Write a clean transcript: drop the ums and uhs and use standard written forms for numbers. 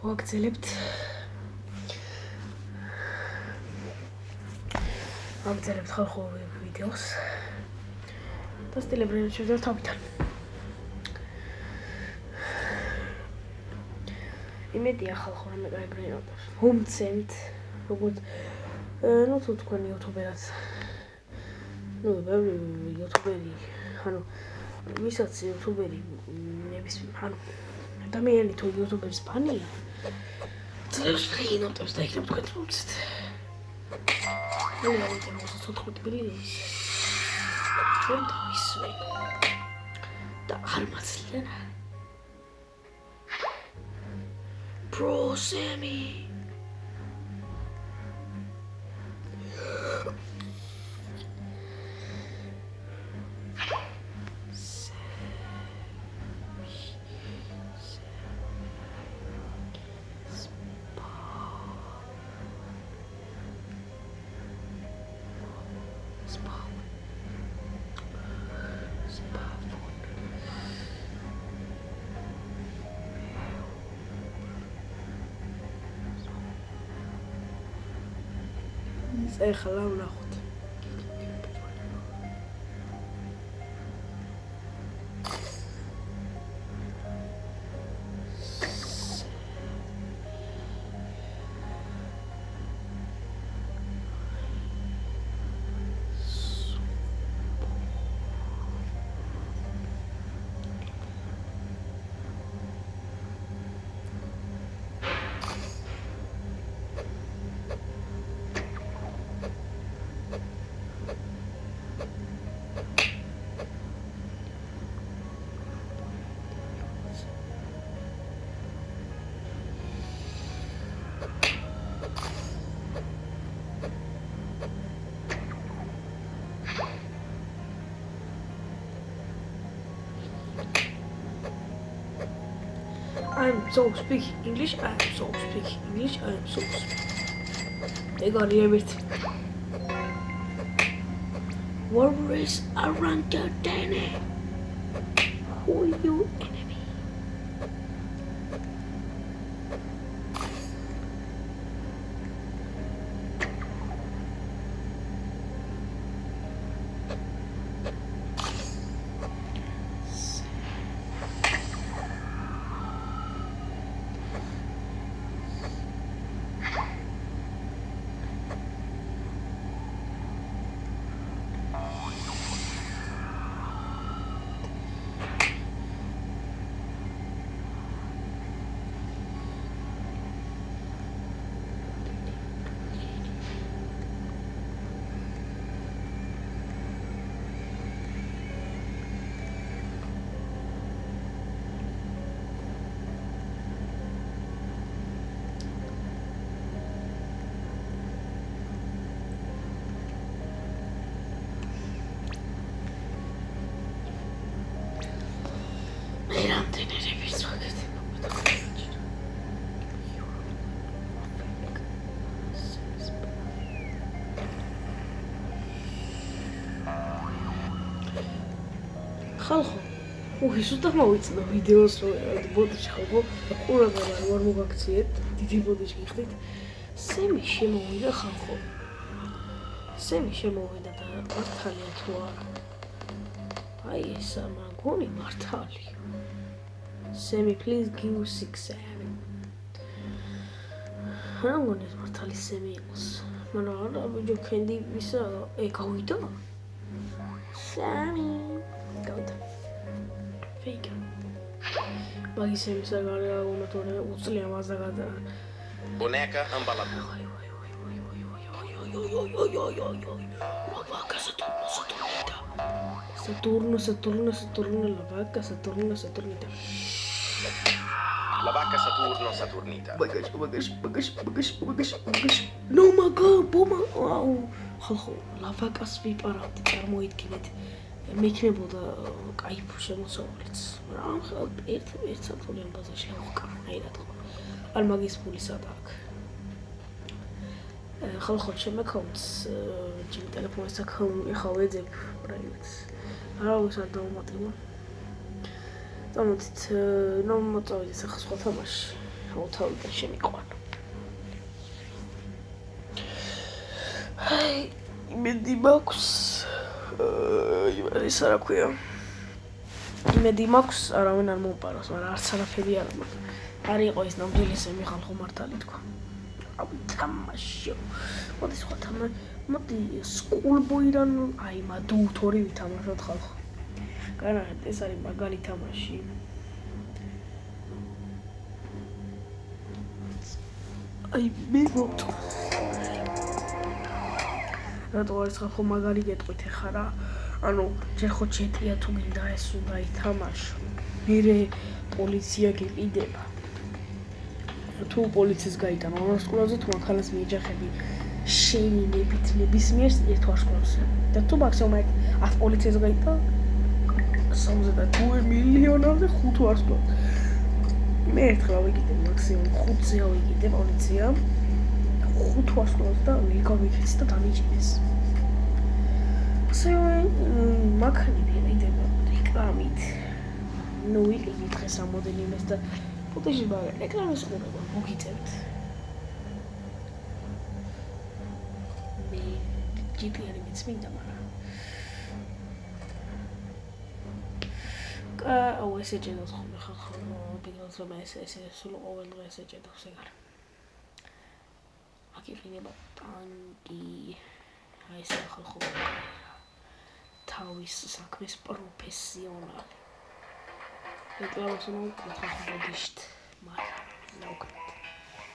ვაგრძელებთ ხალხურ ვიდეოს და სტილებრივად შევძლებთ თავიდან. იმედია ხალხო რამე კაი ბრინავდებს. მომცემთ, როგორც თუ თქვენ იუთუბერად. ბევრი იუთუბერი, ვისაც იუთუბერი ნებისმიერ, ადამიანი თუ იუთუბერის ფანია, ძლებს ბრინავდებს და იქნებ თქვენ მომცეთ. მე ავიტեմ 24 ბილიონს. რომ დავისვენ და არ მაცლიან. Bro, Sammy. ეხლა ვნახოთ. I'm so speaking English. They got here with Warriors around the Danny. Who are you enemy? ხალხო, უხისუთა მოვიწნო ვიდეოს რო ბოდიში ხალხო, ყურადღება არ მოგაქციეთ, დიდი ბოდიში გიხდით. სემი შემოვიდა ხალხო. სემი შემოვიდა და მართალია თუ არა. აი ეს მაგონი მართალია. Sammy, please give 6-7. რა მგონი მართალი Sammy იყოს. მაგრამ არა ბიჭო კენდი ვისა გავიდა. Sammy. გავიდა. ფეიკა. მაგის Sammy საგარეა უნდა თორე უწლია მასა გადა. Boneca embaladora. Saturno, la vacca Saturnita. La vacca Saturno Saturnita. Bagash. No my god, boma. ხალხო, la vacca ვიპარავდი, წარმოიდგინეთ. მექნებოდა кайფ შემოსავალიც. მაგრამ ერთ სათოლი ამბაზაში გავყარნაირად ხო. არ მაგის ფული სადააქ. ხალხო, ჩემ აკაუნტს ჩემ ტელეფონის აკაუნტი ხავეძებ პრაივეტს. არა ვისად დავუმატებო. დამოწით, მოწავიდეთ ახლა სხვა თამაში. მოთავიდან შემიყვან. აი, იმედი მაქვს. ის რა ქვია? იმედი მაქვს, არავინ არ მომპაროს, მაგრამ არც არაფერი არ მაქვს. არ იყო ის ნამდვილი სემი ხალხო მართალი თქვა. აბი თამაშო. მოდი სხვა მოდი სკულბოირან აი მადოუთორი ვითამაშოთ ხალხო. განაღეთ ეს არის მაგალი თამაში. აი მე მოვთო. რატო არის ხალხო მაგარი გეტყვით ახლა რა? ანუ ჯერ ხო ჩეტია თუ მინდა ეს უნდა ითამაშო. მერე პოლიცია გიყიდება. თუ პოლიციის გაიტანა ვარსკვლავზე თუ ახალას მიეჯახები შენი ნებით ნებისმიერ ერთ ვარსკვლავზე. და თუ მაქსიმუმ 100 პოლიციას გაიტანა 72 მილიონამდე 5 ვარსკვლავს. მე ერთხელ ვიგიდებ მაქსიმუმ 5-ზე ავიგიდებ პოლიცია. 5 ვარსკვლავს და ვიგავიქეც და დამიჭირეს. მაქნები ვიდება რეკლამით. ნუ ვიყიდით დღეს რამოდენიმეს და ფუტეჟი ბაგა რეკლამის ყურება მოგიწევთ. მე GPR-ი მიწმინდა, მაგრამ აუ ესე ჭედავს ხოლმე ხალხო, ბიგნოს რომ ესე სულ ყოველ დღე ესე ჭედავს ეგარ. აკიფინება ტანკი. აი ეს ხალხო თავის საქმის პროფესიონალი. რეკლამას უნდა ვკითხოთ ბოდიშთ, მაგრამ